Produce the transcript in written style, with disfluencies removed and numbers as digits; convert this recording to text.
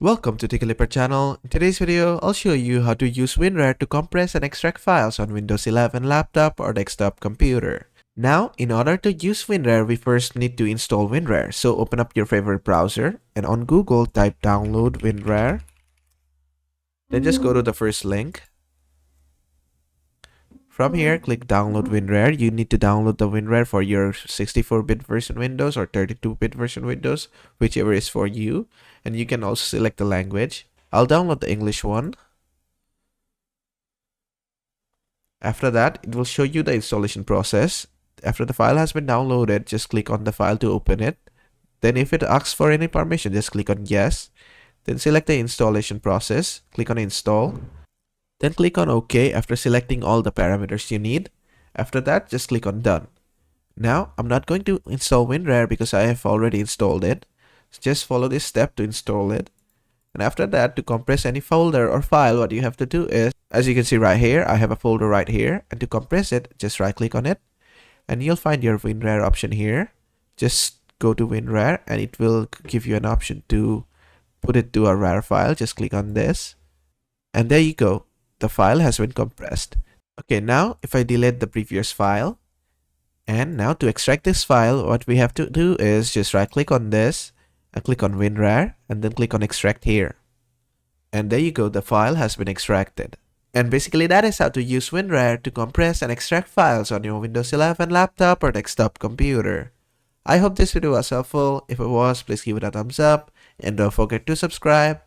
Welcome to TechLipper channel. In today's video, I'll show you how to use WinRar to compress and extract files on Windows 11 laptop or desktop computer. Now, in order to use WinRar, we first need to install WinRar. So open up your favorite browser and on Google type download WinRar. Then just go to the first link. From here, click download WinRar. You need to download the WinRar for your 64-bit version Windows or 32-bit version Windows, whichever is for you. And you can also select the language. I'll download the English one. After that, it will show you the installation process. After the file has been downloaded, just click on the file to open it. Then if it asks for any permission, just click on yes. Then select the installation process. Click on install. Then click on OK after selecting all the parameters you need. After that, just click on done. Now, I'm not going to install WinRar because I have already installed it. So just follow this step to install it. And after that, to compress any folder or file, what you have to do is, as you can see right here, I have a folder right here. And to compress it, just right click on it. And you'll find your WinRar option here. Just go to WinRar and it will give you an option to put it to a RAR file. Just click on this. And there you go. The file has been compressed. Okay, now if I delete the previous file, and now to extract this file, what we have to do is just right click on this and click on WinRar and then click on extract here. And there you go, the file has been extracted. And basically that is how to use WinRar to compress and extract files on your Windows 11 laptop or desktop computer. I hope this video was helpful. If it was, please give it a thumbs up and don't forget to subscribe.